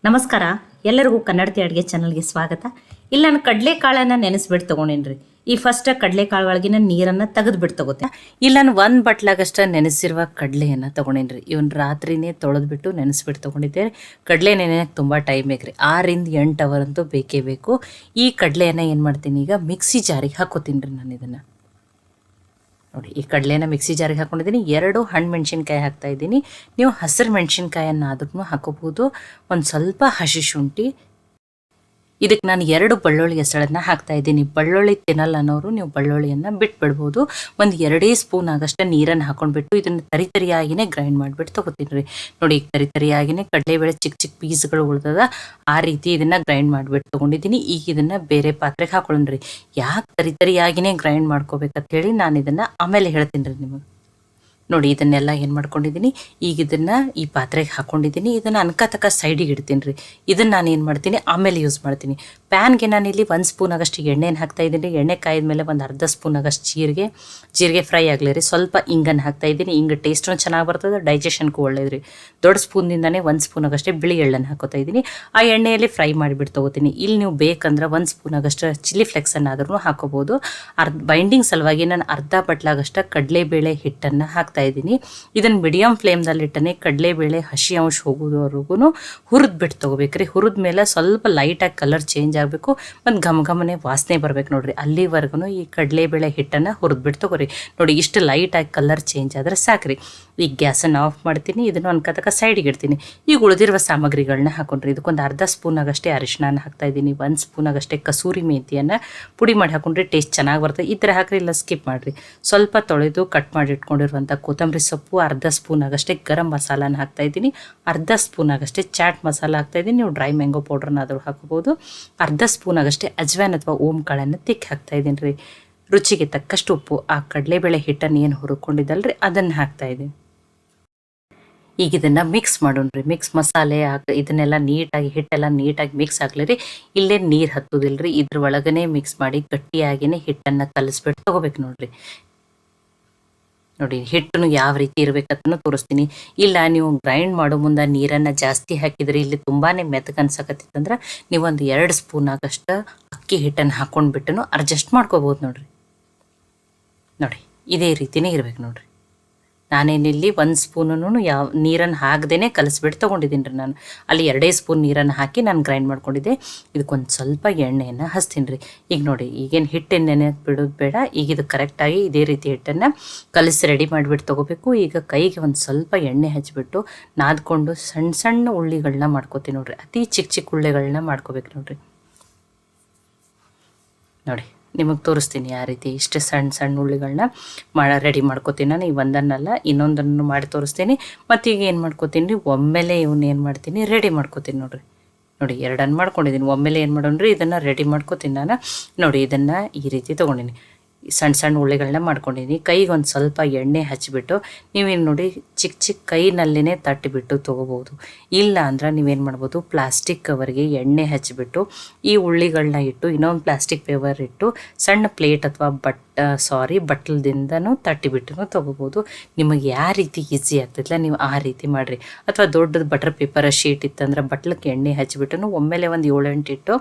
ನಮಸ್ಕಾರ, ಎಲ್ಲರಿಗೂ ಕನ್ನಡತಿ ಅಡುಗೆ ಚಾನಲ್ಗೆ ಸ್ವಾಗತ. ಇಲ್ಲಿ ನಾನು ಕಡಲೆಕಾಳನ್ನು ನೆನೆಸ್ಬಿಟ್ಟು ತೊಗೊಂಡೇನ್ರಿ. ಈ ಫಸ್ಟ್ ಕಡಲೆಕಾಳು ಒಳಗಿನ ನೀರನ್ನು ತೆಗೆದುಬಿಟ್ಟು ತಗೋತೆ. ಇಲ್ಲಿ ನಾನು ಒಂದು ಬಟ್ಲಾಗಷ್ಟ ನೆನೆಸಿರುವ ಕಡಲೆಯನ್ನು ತೊಗೊಂಡೇನ್ರಿ. ಇವನ್ ರಾತ್ರಿನೇ ತೊಳೆದ್ಬಿಟ್ಟು ನೆನೆಸ್ಬಿಟ್ಟು ತೊಗೊಂಡಿದ್ದೆ. ಕಡಲೆ ನೆನೆಯಕ್ಕೆ ತುಂಬ ಟೈಮ್ ಬೇಕ್ರಿ, 6 ಇಂದ 8 ಅವರ್ ಅಂತೂ ಬೇಕೇ ಬೇಕು. ಈ ಕಡಲೆಯನ್ನು ಏನು ಮಾಡ್ತೀನಿ, ಈಗ ಮಿಕ್ಸಿ ಜಾರಿಗೆ ಹಾಕೋತೀನಿ ರೀ. ನಾನು ಇದನ್ನು ನೋಡಿ, ಈ ಕಡಲೆನ ಮಿಕ್ಸಿ ಜಾರಿಗೆ ಹಾಕೊಂಡಿದ್ದೀನಿ. 2 ಹಣ್ಣು ಮೆಣಸಿನ್ಕಾಯಿ ಹಾಕ್ತಾಯಿದ್ದೀನಿ. ನೀವು ಹಸಿರು ಮೆಣಸಿನ್ಕಾಯನ್ನಾದ್ರೂ ಹಾಕೋಬೋದು. ಒಂದು ಸ್ವಲ್ಪ ಹಸಿ ಶುಂಠಿ, ಇದಕ್ಕೆ ನಾನು 2 ಬೆಳ್ಳುಳ್ಳಿ ಹೆಸಳನ್ನು ಹಾಕ್ತಾಯಿದ್ದೀನಿ. ಬೆಳ್ಳುಳ್ಳಿ ತಿನ್ನಲ್ಲ ಅನ್ನೋರು ನೀವು ಬೆಳ್ಳುಳ್ಳಿಯನ್ನು ಬಿಟ್ಬಿಡ್ಬೋದು. ಒಂದು 2 ಸ್ಪೂನ್ ಆಗಷ್ಟು ನೀರನ್ನು ಹಾಕೊಂಡ್ಬಿಟ್ಟು ಇದನ್ನು ತರಿಯಾಗಿನೇ ಗ್ರೈಂಡ್ ಮಾಡಿಬಿಟ್ಟು ತೊಗೋತೀನಿ ರೀ. ನೋಡಿ, ಈಗ ತರಿಯಾಗಿನೇ ಕಡಲೆಬೇಳೆ ಚಿಕ್ಕ ಚಿಕ್ಕ ಪೀಸ್ಗಳು ಉಳ್ದದ, ಆ ರೀತಿ ಇದನ್ನು ಗ್ರೈಂಡ್ ಮಾಡಿಬಿಟ್ಟು ತೊಗೊಂಡಿದ್ದೀನಿ. ಈಗ ಇದನ್ನು ಬೇರೆ ಪಾತ್ರೆಗೆ ಹಾಕೊಳ್ಳೋಣ್ರಿ. ಯಾಕೆ ತರಿಯಾಗಿನೇ ಗ್ರೈಂಡ್ ಮಾಡ್ಕೋಬೇಕಂತೇಳಿ ನಾನು ಇದನ್ನು ಆಮೇಲೆ ಹೇಳ್ತೀನಿ ರೀ ನಿಮಗೆ. ನೋಡಿ, ಇದನ್ನೆಲ್ಲ ಏನು ಮಾಡ್ಕೊಂಡಿದ್ದೀನಿ, ಈಗ ಇದನ್ನು ಈ ಪಾತ್ರೆಗೆ ಹಾಕ್ಕೊಂಡಿದ್ದೀನಿ. ಇದನ್ನು ಅನ್ಕತಕ್ಕ ಸೈಡಿಗೆ ಇಡ್ತೀನಿ ರೀ. ಇದನ್ನು ನಾನು ಏನು ಮಾಡ್ತೀನಿ, ಆಮೇಲೆ ಯೂಸ್ ಮಾಡ್ತೀನಿ. ಪ್ಯಾನ್ಗೆ ನಾನಿಲ್ಲಿ 1 ಸ್ಪೂನ್ ಆಗಷ್ಟು ಎಣ್ಣೆನ ಹಾಕ್ತಾಯಿದ್ದೀನಿ. ಎಣ್ಣೆ ಕಾಯ್ದ ಮೇಲೆ ಒಂದು ಅರ್ಧ ಸ್ಪೂನ್ ಆಗಷ್ಟು ಜೀರಿಗೆ ಫ್ರೈ ಆಗಲಿ ರೀ. ಸ್ವಲ್ಪ ಇಂಗನ್ನು ಹಾಕ್ತಾಯಿದ್ದೀನಿ. ಇಂಗು ಟೇಸ್ಟು ಚೆನ್ನಾಗಿ ಬರ್ತದೆ, ಡೈಜೆಷನ್ಗೂ ಒಳ್ಳೇದು ರೀ. ದೊಡ್ಡ ಸ್ಪೂನ್ದಿಂದನೇ 1 ಸ್ಪೂನ್ ಆಗಷ್ಟೇ ಬಿಳಿ ಎಳ್ಳನ್ನು ಹಾಕೋತಾ ಇದ್ದೀನಿ. ಆ ಎಣ್ಣೆಯಲ್ಲಿ ಫ್ರೈ ಮಾಡಿಬಿಟ್ಟು ತೊಗೋತೀನಿ. ಇಲ್ಲಿ ನೀವು ಬೇಕಂದ್ರೆ 1 ಸ್ಪೂನ್ ಆಗಷ್ಟು ಚಿಲ್ಲಿ ಫ್ಲೆಕ್ಸನ್ನಾದ್ರೂ ಹಾಕೋಬೋದು. ಬೈಂಡಿಂಗ್ ಸಲುವಾಗಿ ನಾನು ಅರ್ಧ ಬಟ್ಲಾಗಷ್ಟು ಕಡಲೆಬೇಳೆ ಹಿಟ್ಟನ್ನು ಹಾಕ್ತಾಯಿದ್ದೀನಿ. ಇದನ್ನು ಮೀಡಿಯಮ್ ಫ್ಲೇಮ್ದಲ್ಲಿಟ್ಟನೆ ಕಡಲೆಬೇಳೆ ಹಸಿ ಅಂಶ ಹೋಗೋದವರೆಗೂ ಹುರಿದ್ಬಿಟ್ಟು ತೊಗೋಬೇಕ್ರಿ. ಹುರಿದ ಮೇಲೆ ಸ್ವಲ್ಪ ಲೈಟಾಗಿ ಕಲರ್ ಚೇಂಜ್ ಆಗಬೇಕು, ಒಂದು ಘಮಘಮನೆ ವಾಸನೆ ಬರ್ಬೇಕು ನೋಡ್ರಿ. ಅಲ್ಲಿವರೆಗೂ ಈ ಕಡಲೆಬೇಳೆ ಹಿಟ್ಟನ್ನು ಹುರಿದ್ಬಿಟ್ಟು ತೊಗೋರಿ. ನೋಡಿ, ಇಷ್ಟು ಲೈಟಾಗಿ ಕಲರ್ ಚೇಂಜ್ ಆದರೆ ಸಾಕ್ರಿ. ಈಗ ಗ್ಯಾಸನ್ನು ಆಫ್ ಮಾಡ್ತೀನಿ. ಇದನ್ನು ಅನ್ಕತಕ್ಕ ಸೈಡಿಗೆ ಇಡ್ತೀನಿ. ಈಗ ಉಳಿದಿರುವ ಸಾಮಗ್ರಿಗಳನ್ನ ಹಾಕೊಂಡ್ರಿ. ಇದಕ್ಕೊಂದು ಅರ್ಧ ಸ್ಪೂನ್ ಆಗಷ್ಟೇ ಅರಿಶಿನ ಹಾಕ್ತಾಯಿದ್ದೀನಿ. 1 ಸ್ಪೂನ್ ಆಗಷ್ಟೇ ಕಸೂರಿ ಮೇಥಿಯನ್ನು ಪುಡಿ ಮಾಡಿ ಹಾಕೊಂಡ್ರೆ ಟೇಸ್ಟ್ ಚೆನ್ನಾಗಿ ಬರ್ತದೆ. ಈ ಥರ ಹಾಕ್ರಿ, ಇಲ್ಲ ಸ್ಕಿಪ್ ಮಾಡಿರಿ. ಸ್ವಲ್ಪ ತೊಳೆದು ಕಟ್ ಮಾಡಿ ಇಟ್ಕೊಂಡಿರುವಂಥ ಕೊತ್ತಂಬರಿ ಸೊಪ್ಪು, ಅರ್ಧ ಸ್ಪೂನ್ ಆಗಷ್ಟೇ ಗರಂ ಮಸಾಲಾನ ಹಾಕ್ತಾಯಿದ್ದೀನಿ. ಅರ್ಧ ಸ್ಪೂನ್ ಆಗಷ್ಟೇ ಚಾಟ್ ಮಸಾಲ ಹಾಕ್ತಾಯಿದ್ದೀನಿ. ನೀವು ಡ್ರೈ ಮ್ಯಾಂಗೋ ಪೌಡ್ರನ್ನಾದರೂ ಹಾಕೋಬೋದು. ಅರ್ಧ ಸ್ಪೂನ್ ಆಗಷ್ಟೇ ಅಜ್ವಾನ್ ಅಥವಾ ಓಂ ಕಾಳನ್ನು ತಿಕ್ಕಿ ಹಾಕ್ತಾಯಿದ್ದೀನಿ ರೀ. ರುಚಿಗೆ ತಕ್ಕಷ್ಟು ಉಪ್ಪು, ಆ ಕಡಲೆಬೇಳೆ ಹಿಟ್ಟನ್ನು ಏನು ಹುರ್ಕೊಂಡಿದ್ದಲ್ರಿ ಅದನ್ನು ಹಾಕ್ತಾಯಿದ್ದೀನಿ. ಈಗ ಇದನ್ನು ಮಿಕ್ಸ್ ಮಾಡೋಣ್ರಿ. ಮಿಕ್ಸ್ ಮಸಾಲೆ ಇದನ್ನೆಲ್ಲ ನೀಟಾಗಿ ಹಿಟ್ಟೆಲ್ಲ ನೀಟಾಗಿ ಮಿಕ್ಸ್ ಆಗಲಿ ರೀ. ಇಲ್ಲೇ ನೀರು ಹತ್ತೋದಿಲ್ಲ ರೀ. ಇದ್ರ ಒಳಗನೆ ಮಿಕ್ಸ್ ಮಾಡಿ ಗಟ್ಟಿಯಾಗಿಯೇ ಹಿಟ್ಟನ್ನು ಕಲಿಸ್ಬಿಟ್ಟು ತೊಗೋಬೇಕು ನೋಡ್ರಿ. ನೋಡಿ, ಹಿಟ್ಟನ್ನು ಯಾವ ರೀತಿ ಇರಬೇಕಂತನೂ ತೋರಿಸ್ತೀನಿ. ಇಲ್ಲ ನೀವು ಗ್ರೈಂಡ್ ಮಾಡೋ ಮುಂದೆ ನೀರನ್ನು ಜಾಸ್ತಿ ಹಾಕಿದರೆ ಇಲ್ಲಿ ತುಂಬಾ ಮೆತ್ತಗೆ ಅನ್ಸಕತ್ತಿತ್ತಂದ್ರೆ ನೀವು ಒಂದು 2 ಸ್ಪೂನ್ ಆಗಷ್ಟು ಅಕ್ಕಿ ಹಿಟ್ಟನ್ನು ಹಾಕ್ಕೊಂಡ್ಬಿಟ್ಟು ಅಡ್ಜಸ್ಟ್ ಮಾಡ್ಕೋಬೋದು ನೋಡ್ರಿ. ನೋಡಿ, ಇದೇ ರೀತಿಯೇ ಇರಬೇಕು ನೋಡ್ರಿ. ನಾನೇನಿಲ್ಲಿ 1 ಸ್ಪೂನೂ ಯಾವ ನೀರನ್ನು ಹಾಕದೇ ಕಲಿಸ್ಬಿಟ್ಟು ತೊಗೊಂಡಿದ್ದೀನಿ ರೀ. ನಾನು ಅಲ್ಲಿ 2 ಸ್ಪೂನ್ ನೀರನ್ನು ಹಾಕಿ ನಾನು ಗ್ರೈಂಡ್ ಮಾಡ್ಕೊಂಡಿದ್ದೆ. ಇದಕ್ಕೊಂದು ಸ್ವಲ್ಪ ಎಣ್ಣೆಯನ್ನು ಹಚ್ತೀನಿ ರೀ. ಈಗ ನೋಡಿ, ಈಗೇನು ಹಿಟ್ಟನ್ನು ನೆನೆಯೋದು ಬಿಡೋದು ಬೇಡ. ಈಗ ಇದು ಕರೆಕ್ಟಾಗಿ ಇದೇ ರೀತಿ ಹಿಟ್ಟನ್ನು ಕಲಿಸಿ ರೆಡಿ ಮಾಡಿಬಿಟ್ಟು ತೊಗೋಬೇಕು. ಈಗ ಕೈಗೆ ಒಂದು ಸ್ವಲ್ಪ ಎಣ್ಣೆ ಹಚ್ಚಿಬಿಟ್ಟು ನಾದ್ಕೊಂಡು ಸಣ್ಣ ಸಣ್ಣ ಉಳ್ಳಿಗಳನ್ನ ಮಾಡ್ಕೋತೀನಿ ನೋಡ್ರಿ. ಅತಿ ಚಿಕ್ಕ ಚಿಕ್ಕ ಉಳ್ಳಿಗಳನ್ನ ಮಾಡ್ಕೋಬೇಕು ನೋಡ್ರಿ. ನೋಡಿ, ನಿಮಗೆ ತೋರಿಸ್ತೀನಿ ಯಾವ ರೀತಿ ಇಷ್ಟು ಸಣ್ಣ ಸಣ್ಣ ಉಳ್ಳಿಗಳನ್ನ ರೆಡಿ ಮಾಡ್ಕೋತೀನಿ. ನಾನು ಈ ಒಂದನ್ನಲ್ಲ ಇನ್ನೊಂದನ್ನು ಮಾಡಿ ತೋರಿಸ್ತೀನಿ. ಮತ್ತು ಈಗ ಏನು ಮಾಡ್ಕೋತೀನಿ ರೀ, ಒಮ್ಮೆಲೆ ಇವನ್ನ ಏನು ಮಾಡ್ತೀನಿ, ರೆಡಿ ಮಾಡ್ಕೋತೀನಿ ನೋಡ್ರಿ. ನೋಡಿ, 2 ಮಾಡ್ಕೊಂಡಿದ್ದೀನಿ. ಒಮ್ಮೆಲೆ ಏನು ಮಾಡೋಣ್ರಿ, ಇದನ್ನು ರೆಡಿ ಮಾಡ್ಕೋತೀನಿ ನಾನು. ನೋಡಿ, ಇದನ್ನು ಈ ರೀತಿ ತೊಗೊಂಡಿನಿ. ಸಣ್ಣ ಸಣ್ಣ ಉಳ್ಳಿಗಳನ್ನ ಮಾಡ್ಕೊಂಡಿದ್ದೀನಿ. ಕೈಗೆ ಒಂದು ಸ್ವಲ್ಪ ಎಣ್ಣೆ ಹಚ್ಚಿಬಿಟ್ಟು ನೀವೇನು ನೋಡಿ ಚಿಕ್ಕ ಚಿಕ್ಕ ಕೈನಲ್ಲೇ ತಟ್ಟಿಬಿಟ್ಟು ತೊಗೋಬೋದು. ಇಲ್ಲ ಅಂದ್ರೆ ನೀವೇನು ಮಾಡ್ಬೋದು, ಪ್ಲಾಸ್ಟಿಕ್ ಕವರ್ಗೆ ಎಣ್ಣೆ ಹಚ್ಚಿಬಿಟ್ಟು ಈ ಉಳ್ಳಿಗಳನ್ನ ಇಟ್ಟು ಇನ್ನೊಂದು ಪ್ಲಾಸ್ಟಿಕ್ ಪೇಪರ್ ಇಟ್ಟು ಸಣ್ಣ ಪ್ಲೇಟ್ ಅಥವಾ ಬಟ್ಲದಿಂದನೂ ತಟ್ಟಿಬಿಟ್ಟು ತೊಗೋಬೋದು. ನಿಮಗೆ ಯಾವ ರೀತಿ ಈಸಿ ಆಗ್ತೈತಿಲ್ಲ ನೀವು ಆ ರೀತಿ ಮಾಡಿರಿ. ಅಥವಾ ದೊಡ್ಡದು ಬಟರ್ ಪೇಪರ್ ಶೀಟ್ ಇತ್ತಂದ್ರೆ ಬಟ್ಲಕ್ಕೆ ಎಣ್ಣೆ ಹಚ್ಚಿಬಿಟ್ಟು ಒಮ್ಮೆಲೆ ಒಂದು 7-8 ಇಟ್ಟು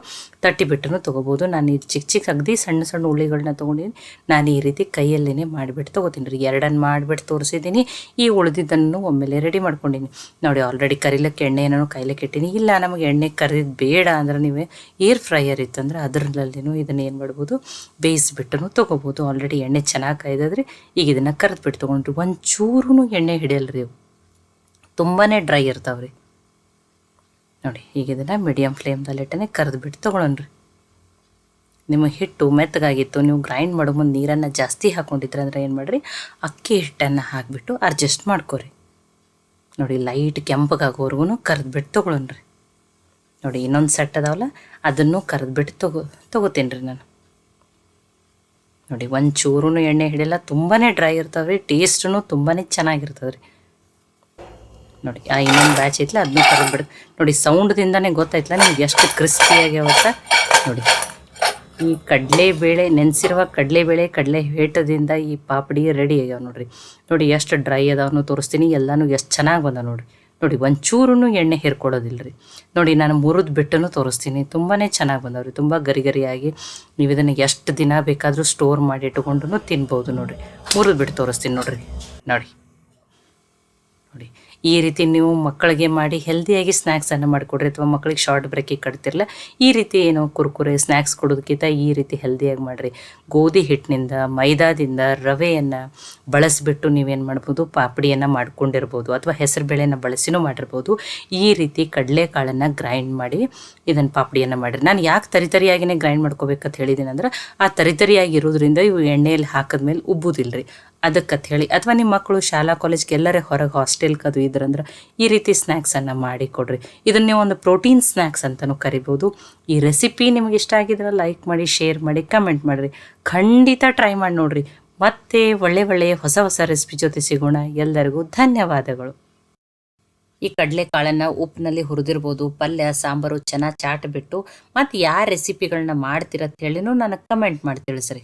ತಟ್ಟಿಬಿಟ್ಟು ತೊಗೋಬೋದು. ನಾನು ಇದು ಚಿಕ್ಕ ಚಿಕ್ಕ ಅಗದಿ ಸಣ್ಣ ಸಣ್ಣ ಉಳ್ಳಿಗಳನ್ನ ತೊಗೊಂಡಿದ್ದೀನಿ. ನಾನು ಈ ರೀತಿ ಕೈಯಲ್ಲೇ ಮಾಡಿಬಿಟ್ಟು ತೊಗೋತೀನಿ ರೀ. 2 ಮಾಡಿಬಿಟ್ಟು ತೋರಿಸಿದ್ದೀನಿ. ಈ ಉಳಿದಿದ್ದನ್ನು ಒಮ್ಮೆಲೆ ರೆಡಿ ಮಾಡ್ಕೊಂಡಿನಿ ನೋಡಿ. ಆಲ್ರೆಡಿ ಕರಿಲಕ್ಕೆ ಎಣ್ಣೆನೂ ಕೈಲಕ್ಕೆ ಇಟ್ಟೀನಿ. ಇಲ್ಲ ನಮಗೆ ಎಣ್ಣೆ ಕರಿದು ಬೇಡ ಅಂದ್ರೆ ನೀವು ಏರ್ ಫ್ರೈಯರ್ ಇತ್ತಂದ್ರೆ ಅದರಲ್ಲಿನೂ ಇದನ್ನು ಏನು ಮಾಡ್ಬೋದು, ಬೇಯಿಸ್ಬಿಟ್ಟು ತೊಗೋಬೋದು. ಆಲ್ರೆಡಿ ಎಣ್ಣೆ ಚೆನ್ನಾಗಿ ಕಾಯ್ದದ್ರಿ. ಈಗ ಇದನ್ನು ಕರೆದ್ಬಿಟ್ಟು ತೊಗೊಂಡ್ರಿ. ಒಂಚೂರು ಎಣ್ಣೆ ಹಿಡಿಯಲ್ರಿ, ಇವು ತುಂಬಾ ಡ್ರೈ ಇರ್ತಾವ್ರಿ. ನೋಡಿ, ಈಗ ಇದನ್ನು ಮೀಡಿಯಮ್ ಫ್ಲೇಮ್ದಲ್ಲಿಟ್ಟನೆ ಕರೆದ್ಬಿಟ್ಟು ತೊಗೊಳೋಣ್ರಿ. ನಿಮಗೆ ಹಿಟ್ಟು ಮೆತ್ತಗಾಗಿತ್ತು, ನೀವು ಗ್ರೈಂಡ್ ಮಾಡೋ ಮುಂದೆ ನೀರನ್ನು ಜಾಸ್ತಿ ಹಾಕ್ಕೊಂಡಿದ್ರೆ ಅಂದ್ರೆ ಏನು ಮಾಡಿರಿ, ಅಕ್ಕಿ ಹಿಟ್ಟನ್ನು ಹಾಕಿಬಿಟ್ಟು ಅಡ್ಜಸ್ಟ್ ಮಾಡ್ಕೊರಿ. ನೋಡಿ, ಲೈಟ್ ಕೆಂಪಗಾಗೋವರೆಗೂ ಕರೆದ್ಬಿಟ್ಟು ತೊಗೊಳೋಣ್ರಿ. ನೋಡಿ, ಇನ್ನೊಂದು ಸೆಟ್ ಅದಾವಲ್ಲ ಅದನ್ನು ಕರೆದ್ಬಿಟ್ಟು ತೊಗೋತೀನಿ ರೀ ನಾನು. ನೋಡಿ, ಒಂಚೂರು ಎಣ್ಣೆ ಹಿಡಿಯಲ್ಲ, ತುಂಬಾ ಡ್ರೈ ಇರ್ತಾವೆ ರೀ. ಟೇಸ್ಟೂ ತುಂಬಾ ಚೆನ್ನಾಗಿರ್ತದೆ ರೀ. ನೋಡಿ, ಆ ಇನ್ನೊಂದು ಬ್ಯಾಚ್ ಐತಲ್ಲ ಅದನ್ನೂ ಕರೆದ್ಬಿಡು. ನೋಡಿ, ಸೌಂಡ್ದಿಂದನೇ ಗೊತ್ತಾಯ್ತಲ್ಲ ನಿಮ್ಗೆ ಎಷ್ಟು ಕ್ರಿಸ್ಪಿಯಾಗ್ಯಾವತ್ತ. ನೋಡಿ, ಈ ಕಡಲೆಬೇಳೆ ನೆನೆಸಿರುವ ಕಡಲೆ ಹಿಟ್ಟದಿಂದ ಈ ಪಾಪಡಿ ರೆಡಿ ಆಗ್ಯಾವ ನೋಡ್ರಿ. ನೋಡಿ, ಎಷ್ಟು ಡ್ರೈ ಅದಾವನು ತೋರಿಸ್ತೀನಿ. ಎಲ್ಲನೂ ಎಷ್ಟು ಚೆನ್ನಾಗಿ ಬಂದ ನೋಡ್ರಿ. ನೋಡಿ ಒಂಚೂರು ಎಣ್ಣೆ ಹೇರ್ಕೊಳ್ಳೋದಿಲ್ಲ ರೀ. ನೋಡಿ ನಾನು ಮುರಿದು ಬಿಟ್ಟನು ತೋರಿಸ್ತೀನಿ. ತುಂಬಾ ಚೆನ್ನಾಗಿ ಬಂದವ್ರಿ, ತುಂಬ ಗರಿ ಗರಿಯಾಗಿ. ನೀವು ಇದನ್ನು ಎಷ್ಟು ದಿನ ಬೇಕಾದರೂ ಸ್ಟೋರ್ ಮಾಡಿ ಇಟ್ಕೊಂಡು ತಿನ್ಬೋದು. ನೋಡಿರಿ ಮುರಿದು ಬಿಟ್ಟು ತೋರಿಸ್ತೀನಿ ನೋಡಿರಿ. ನೋಡಿ ನೋಡಿ ಈ ರೀತಿ ನೀವು ಮಕ್ಕಳಿಗೆ ಮಾಡಿ ಹೆಲ್ದಿಯಾಗಿ ಸ್ನ್ಯಾಕ್ಸನ್ನು ಮಾಡಿಕೊಡ್ರಿ, ಅಥವಾ ಮಕ್ಕಳಿಗೆ ಶಾರ್ಟ್ ಬ್ರೇಕಿಗೆ ಕಟ್ತಿರಲ್ಲ, ಈ ರೀತಿ ಏನೋ ಕುರ್ಕುರೆ ಸ್ನ್ಯಾಕ್ಸ್ ಕೊಡೋದಕ್ಕಿಂತ ಈ ರೀತಿ ಹೆಲ್ದಿಯಾಗಿ ಮಾಡಿರಿ. ಗೋಧಿ ಹಿಟ್ಟಿನಿಂದ, ಮೈದಾದಿಂದ, ರವೆಯನ್ನು ಬಳಸಿಬಿಟ್ಟು ನೀವೇನು ಮಾಡ್ಬೋದು, ಪಾಪಡಿಯನ್ನು ಮಾಡ್ಕೊಂಡಿರ್ಬೋದು, ಅಥವಾ ಹೆಸರು ಬೇಳೆನ ಬಳಸಿನೂ ಮಾಡಿರ್ಬೋದು. ಈ ರೀತಿ ಕಡಲೆಕಾಳನ್ನು ಗ್ರೈಂಡ್ ಮಾಡಿ ಇದನ್ನು ಪಾಪಡಿಯನ್ನು ಮಾಡಿರಿ. ನಾನು ಯಾಕೆ ತರಿತರಿಯಾಗಿಯೇ ಗ್ರೈಂಡ್ ಮಾಡ್ಕೋಬೇಕಂತ ಹೇಳಿದ್ದೀನಿ ಅಂದ್ರೆ, ಆ ತರಿತರಿಯಾಗಿ ಇರೋದ್ರಿಂದ ಇವು ಎಣ್ಣೆಯಲ್ಲಿ ಹಾಕಿದ್ಮೇಲೆ ಉಬ್ಬುದಿಲ್ಲ ರೀ, ಅದಕ್ಕಂತ ಹೇಳಿ. ಅಥವಾ ನಿಮ್ಮ ಮಕ್ಕಳು ಶಾಲಾ ಕಾಲೇಜ್ಗೆ ಎಲ್ಲರೇ ಹೊರಗೆ ಹಾಸ್ಟೆಲ್ಗೆ ಅದು ಇದ್ರಂದ್ರೆ ಈ ರೀತಿ ಸ್ನ್ಯಾಕ್ಸನ್ನು ಮಾಡಿ ಕೊಡ್ರಿ. ಇದನ್ನು ನೀವು ಒಂದು ಪ್ರೋಟೀನ್ ಸ್ನ್ಯಾಕ್ಸ್ ಅಂತಲೂ ಕರಿಬೋದು. ಈ ರೆಸಿಪಿ ನಿಮಗೆ ಇಷ್ಟ ಆಗಿದ್ರೆ ಲೈಕ್ ಮಾಡಿ, ಶೇರ್ ಮಾಡಿ, ಕಮೆಂಟ್ ಮಾಡಿರಿ. ಖಂಡಿತ ಟ್ರೈ ಮಾಡಿ ನೋಡಿರಿ. ಮತ್ತೆ ಒಳ್ಳೆಯ ಹೊಸ ರೆಸಿಪಿ ಜೊತೆ ಸಿಗೋಣ. ಎಲ್ಲರಿಗೂ ಧನ್ಯವಾದಗಳು. ಈ ಕಡಲೆಕಾಳನ್ನು ಉಪ್ಪಿನಲ್ಲಿ ಹುರಿದಿರ್ಬೋದು, ಪಲ್ಯ ಸಾಂಬಾರು ಚೆನ್ನಾಗಿ ಚಾಟ್ ಬಿಟ್ಟು ಮತ್ತು ಯಾವ ರೆಸಿಪಿಗಳನ್ನ ಮಾಡ್ತೀರ ಅಂತ ಹೇಳಿನೂ ನನಗೆ ಕಮೆಂಟ್ ಮಾಡಿ ತಿಳಿಸ್ರಿ.